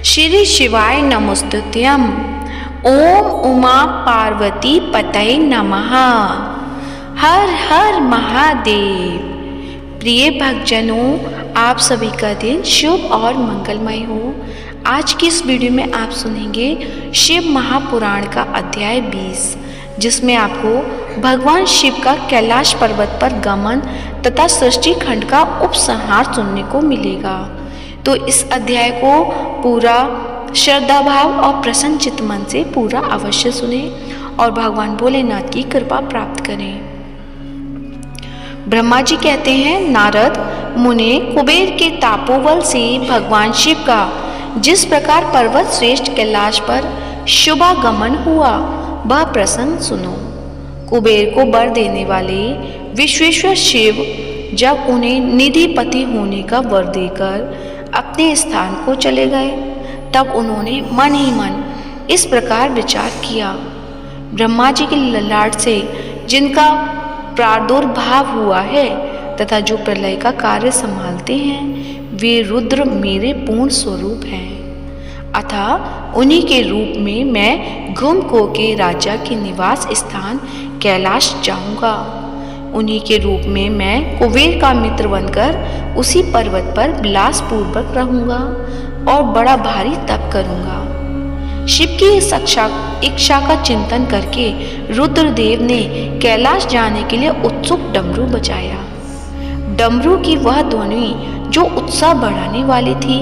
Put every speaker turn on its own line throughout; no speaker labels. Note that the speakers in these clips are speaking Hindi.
श्री शिवाय नमोस्तुत्यम। ओम उमा पार्वती पतये नमः। हर हर महादेव। प्रिय भक्तजनों, आप सभी का दिन शुभ और मंगलमय हो। आज की इस वीडियो में आप सुनेंगे शिव महापुराण का अध्याय 20, जिसमें आपको भगवान शिव का कैलाश पर्वत पर गमन तथा सृष्टि खंड का उपसंहार सुनने को मिलेगा। तो इस अध्याय को पूरा श्रद्धा भाव और प्रसन्न चित्त मन से पूरा अवश्य सुने और भगवान भोलेनाथ की कृपा प्राप्त करें। ब्रह्मा जी कहते हैं, नारद मुने कुबेर के तापोबल से भगवान शिव का जिस प्रकार पर्वत श्रेष्ठ कैलाश पर शुभागमन हुआ वह प्रसंग सुनो। कुबेर को वर देने वाले विश्वेश्वर शिव जब उन्हें निधिपति होने का वर देकर अपने स्थान को चले गए, तब उन्होंने मन ही मन इस प्रकार विचार किया। ब्रह्मा जी के ललाट से जिनका प्रादुर्भाव हुआ है तथा जो प्रलय का कार्य संभालते हैं, वे रुद्र मेरे पूर्ण स्वरूप हैं। अतः उन्हीं के रूप में मैं घुमको के राजा के निवास स्थान कैलाश जाऊंगा। उन्हीं के रूप में मैं कुबेर का मित्र बनकर उसी पर्वत पर विलासपूर्वक रहूंगा और बड़ा भारी तप करूंगा। शिव की इच्छा का चिंतन करके रुद्रदेव ने कैलाश जाने के लिए उत्सुक डमरू बजाया। डमरू की वह ध्वनि जो उत्साह बढ़ाने वाली थी,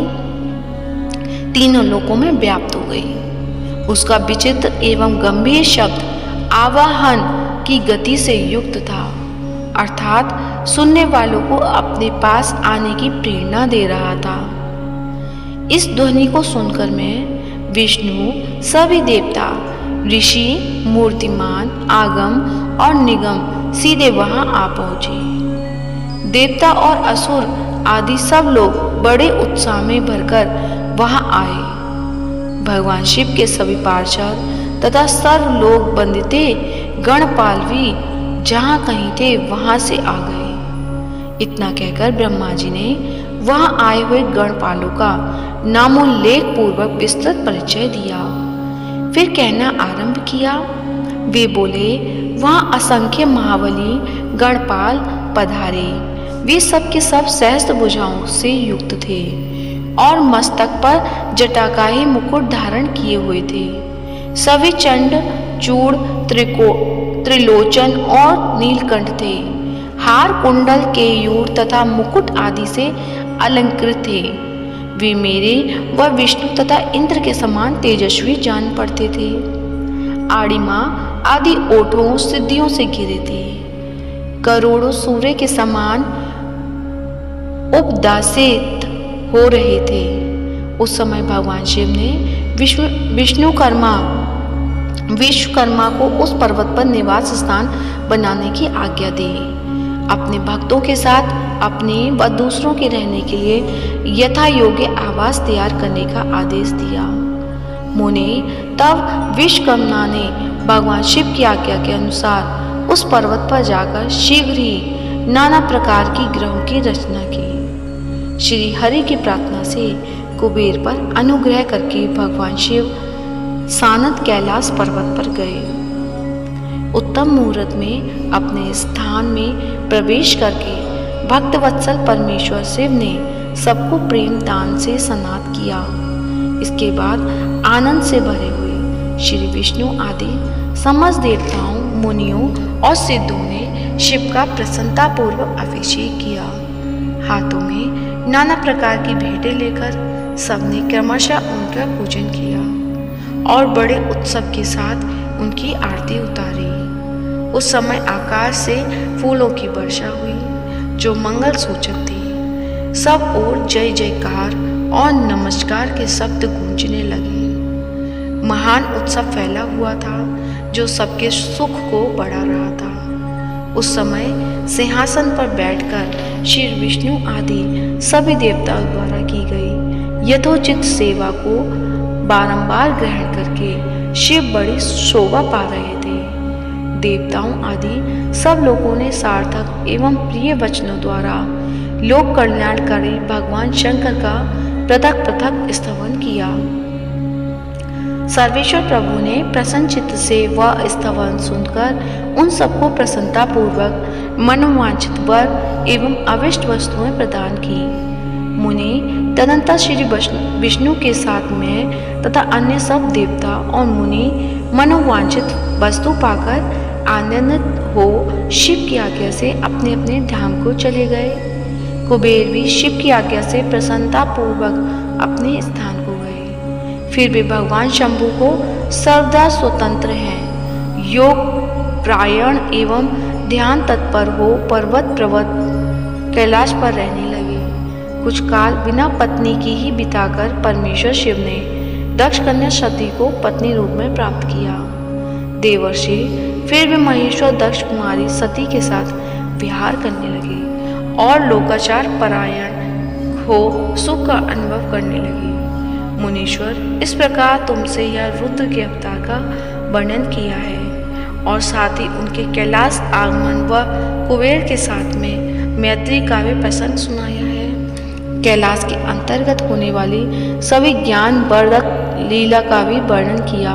तीनों लोकों में व्याप्त हो गई। उसका विचित्र एवं गंभीर शब्द आवाहन की गति से युक्त था, अर्थात सुनने वालों को अपने पास आने की प्रेरणा दे रहा था। इस ध्वनि को सुनकर मैं, विष्णु, सभी देवता, ऋषि, मूर्तिमान, आगम और निगम सीधे वहां आ पहुंचे। देवता और असुर आदि सब लोग बड़े उत्साह में भरकर वहां आए। भगवान शिव के सभी पार्षद तथा सर्व लोग वंदिते गणपाल भी जहां कहीं थे वहां से आ गए। इतना कहकर ब्रह्मा जी ने वहां आए हुए गणपालों का नामोल्लेख पूर्वक विस्तृत परिचय दिया। फिर कहना आरंभ किया। वे बोले, वहां असंख्य महाबली गणपाल पधारे। वे सब के सब सहस्त्र भुजाओं से युक्त थे और मस्तक पर जटाकाही मुकुट धारण किए हुए थे। सभी चंड, चूड़, त्रिलोचन और नीलकंठ थे। हार, कुंडल, केयूर तथा मुकुट आदि से अलंकृत थे। वे मेरे व विष्णु तथा इंद्र के समान तेजस्वी जान पड़ते थे। आड़िमा आदि ओठों सिद्धियों से घिरे थे। करोड़ों सूर्य के समान उपदासित हो रहे थे। उस समय भगवान शिव ने विश्वकर्मा को उस पर्वत पर निवास स्थान बनाने की आज्ञा दी। अपने भक्तों के साथ अपने व दूसरों के रहने के लिए यथा योग्य आवास तैयार करने का आदेश दिया। मुने, तब विश्वकर्मा ने भगवान शिव की आज्ञा के अनुसार उस पर्वत पर जाकर शीघ्र ही नाना प्रकार की ग्रहों की रचना की। श्री हरि की प्रार्थना से कुबेर पर अनुग्रह करके भगवान शिव सानद कैलाश पर्वत पर गए। उत्तम मुहूर्त में अपने स्थान में प्रवेश करके भक्तवत्सल परमेश्वर शिव ने सबको प्रेम दान से स्नात किया। इसके बाद आनंद से भरे हुए श्री विष्णु आदि समस्त देवताओं, मुनियों और सिद्धों ने शिव का प्रसन्नतापूर्वक अभिषेक किया। हाथों में नाना प्रकार की भेंटें लेकर सबने क्रमशः उनका पूजन किया और बड़े उत्सव के साथ उनकी आरती उतारी। उस समय आकाश से फूलों की वर्षा हुई जो मंगल सूचक थी। सब ओर जय जयकार और नमस्कार के शब्द गूंजने लगे। महान उत्सव फैला हुआ था जो सबके सुख को बढ़ा रहा था। उस समय सिंहासन पर बैठकर श्री विष्णु आदि सभी देवताओं द्वारा की गई यथोचित सेवा को बारंबार ग्रहण करके शिव बड़ी शोभा पा रहे थे। देवताओं आदि सब लोगों ने सार्थक एवं प्रिय वचनों द्वारा लोक कल्याणकारी भगवान शंकर का पृथक पृथक स्तवन किया। सर्वेश्वर प्रभु ने प्रसन्न चित्त से वह स्तवन सुनकर उन सबको प्रसन्नता पूर्वक मनोवांछित वर एवं अविष्ट वस्तुएं प्रदान की। मुनि तदनंतर श्री विष्णु के साथ में तथा अन्य सब देवता और मुनि मनोवांछित वस्तु पाकर आनंदित हो शिव की आज्ञा से अपने अपने धाम को चले गए। कुबेर भी शिव की आज्ञा से प्रसन्नता पूर्वक अपने स्थान को गए। फिर भी भगवान शंभु को सर्वदा स्वतंत्र हैं, योग प्रायण एवं ध्यान तत्पर हो पर्वत पर्वत कैलाश पर रहने लगे। कुछ काल बिना पत्नी की ही बिताकर परमेश्वर शिव ने दक्ष कन्या सती को पत्नी रूप में प्राप्त किया। देवर्षि फिर भी महेश्वर दक्ष कुमारी सती के साथ विहार करने लगे और लोकाचार परायण हो सुख का अनुभव करने लगे। मुनीश्वर, इस प्रकार तुमसे यह रुद्र के अवतार का वर्णन किया है और साथ ही उनके कैलाश आगमन व कुबेर के साथ में मैत्री काव्य प्रसंग सुनाया है। कैलाश के अंतर्गत होने वाली सभी ज्ञान वर्धक लीला का भी वर्णन किया,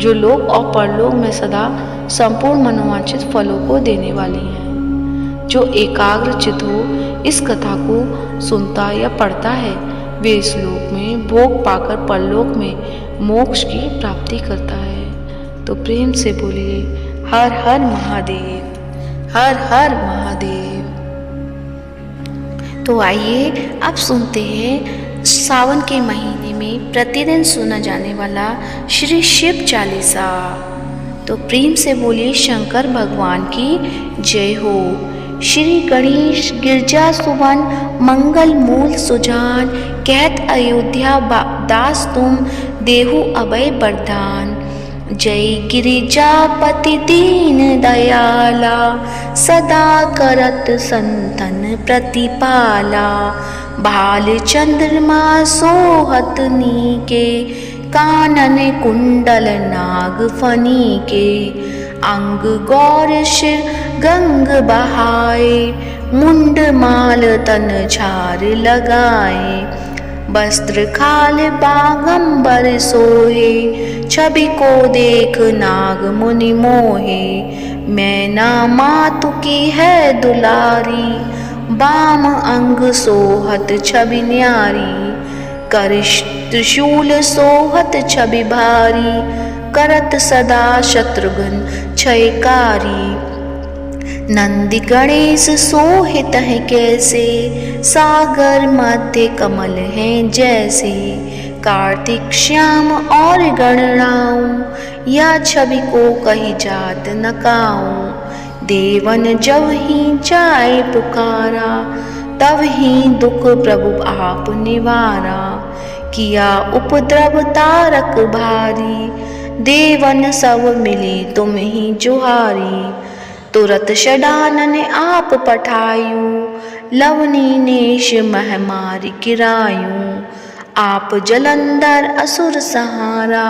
जो लोक और परलोक में सदा संपूर्ण मनोवांछित फलों को देने वाली हैं। जो एकाग्र चित्त हो इस कथा को सुनता या पढ़ता है, वे इस लोक में भोग पाकर परलोक में मोक्ष की प्राप्ति करता है। तो प्रेम से बोलिए हर हर महादेव, हर हर महादेव। तो आइए अब सुनते हैं सावन के महीने में प्रतिदिन सुना जाने वाला श्री शिव चालीसा। तो प्रेम से बोलिए शंकर भगवान की जय हो। श्री गणेश गिरजा सुवन मंगल मूल सुजान, कहत अयोध्या दास तुम देहु अभय वरदान। जय गिरिजापति दीन दयाला, सदा करत संतन प्रतिपाला। भाल चंद्रमा सोहत नीके, कानन कुंडल नाग फनी के। अंग गौर शिर गंग बहाए, मुंड माल तन झार लगाए। वस्त्र खाल बागंबर सोहे, छवि को देख नाग मुनि मोहे। मैना मातु की है दुलारी, बाम अंग सोहत छवि न्यारी। करिश त्रिशूल सोहत छवि भारी, करत सदा शत्रुघ्न क्षयकारी। नंदी गणेश सोहित है कैसे, सागर मध्य कमल हैं जैसे। कार्तिक श्याम और गणराऊं, या छवि को कही जात न काऊं। देवन जब ही जाए पुकारा, तब ही दुख प्रभु आप निवारा। किया उपद्रव तारक भारी, देवन सब मिली तुम ही जुहारी। तुरत षडानन आप पठायु, लवनी नेश महमारी गिरायूं। आप जलंधर असुर सहारा,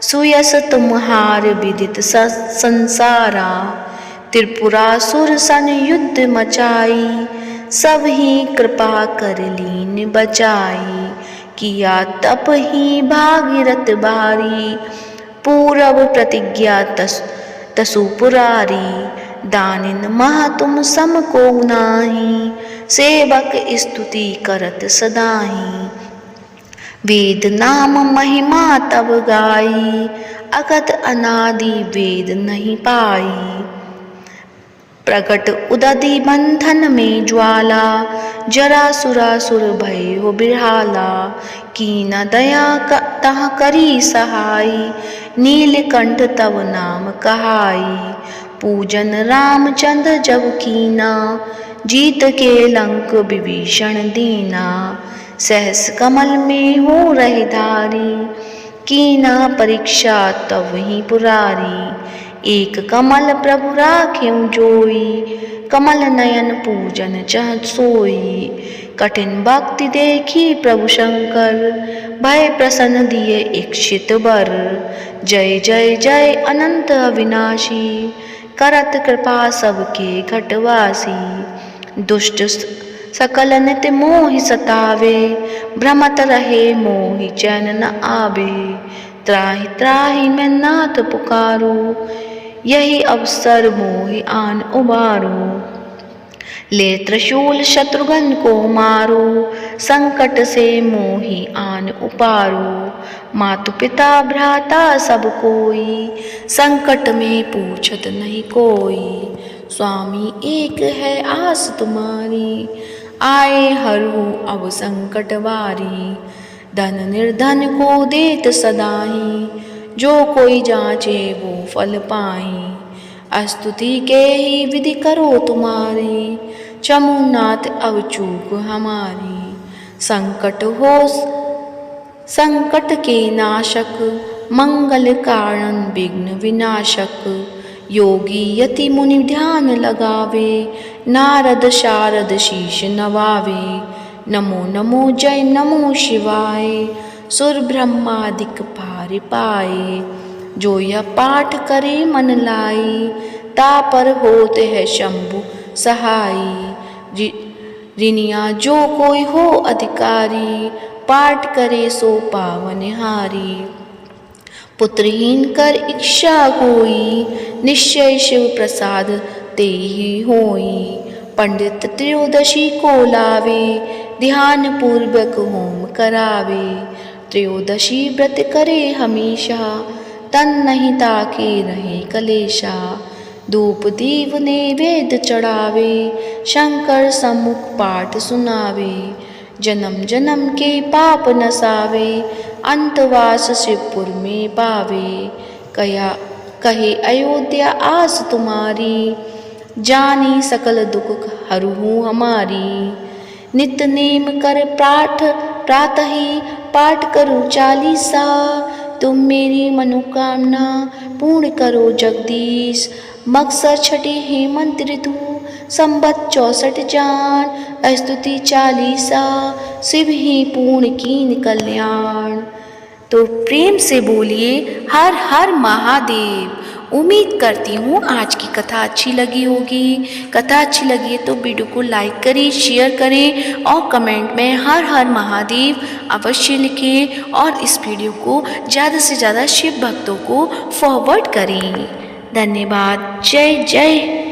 सुयस तुम्हार विदित संसारा। त्रिपुरासुर सन युद्ध मचाई, सब ही कृपा कर लीन बचाई। किया तप ही भागीरथ भारी, पूरब प्रतिज्ञा तसु पुरारी। दानिन मह तुम सम को नाही, सेवक स्तुति करत सदाही। वेद नाम महिमा तब गाई, अगत अनादि वेद नहीं पाई। प्रगट उदधि बंधन में ज्वाला, जरा सुरासुर भय हो बिरहाला। कीन दया तह करी सहाई, नीलकंठ तव नाम कहाई। पूजन रामचंद्र जब कीना, जीत के लंक विभीषण दीना। सहस कमल में हो रहे धारी, कीना परीक्षा तब ही पुरारी। एक कमल प्रभु राख्यूं जोई, कमल नयन पूजन चह सोई। कठिन भक्ति देखी प्रभु शंकर, भय प्रसन्न दिए इच्छित वर। जय जय जय अनंत अविनाशी, करत कृपा सबके घटवासी। दुष्ट सकल नित मोहि सतावे, भ्रमत रहे मोहि चैन न आवे। त्राहि त्राहि मैं नाथ पुकारो, यही अवसर मोहि आन उबारो। ले त्रिशूल शत्रुघ्न को मारो, संकट से मोहि आन उपारो। मातु पिता भ्राता सब कोई, संकट में पूछत नहीं कोई। स्वामी एक है आस तुम्हारी, आए हरहु अब संकट वारी। धन निर्धन को देत सदाही, जो कोई जांचे वो फल पाई। स्तुति के ही विधि करो तुम्हारी, चमुनाथ अब चूक हमारी। संकट के नाशक, मंगल कारण विघ्न विनाशक। योगी यति मुनि ध्यान लगावे, नारद शारद शीश नवावे। नमो नमो जय नमो शिवाय, सुर ब्रह्मादिक पार पाए। जो यह पाठ करे मन लाई, तापर होते है शंभु सहाई। ऋणिया जो कोई हो अधिकारी, पाठ करे सो पावनहारी। पुत्रहीन कर इच्छा कोई, निश्चय शिव प्रसाद तेहि होई। पंडित त्रयोदशी को लावे, ध्यान पूर्वक होम करावे। त्रयोदशी व्रत करे हमेशा, तन नहीं ताके रहे कलेशा। धूप दीप नैवेद्य चढ़ावे, शंकर सम्मुख पाठ सुनावे। जन्म जन्म के पाप नसावे, अंतवास शिवपुर में पावे। कहे अयोध्या आस तुम्हारी, जानी सकल दुख हरहु हमारी। नित नेम कर प्रातः ही पाठ करो चालीसा। तुम मेरी मनोकामना पूर्ण करो जगदीश। मकसर छठी हेमंत ऋतु, संबत 64 जान। स्तुति चालीसा, शिव ही पूर्ण कीन कल्याण। तो प्रेम से बोलिए हर हर महादेव। उम्मीद करती हूँ आज की कथा अच्छी लगी होगी। कथा अच्छी लगी है तो वीडियो को लाइक करें, शेयर करें और कमेंट में हर हर महादेव अवश्य लिखें। और इस वीडियो को ज़्यादा से ज़्यादा शिव भक्तों को फॉरवर्ड करें। धन्यवाद। जय जय।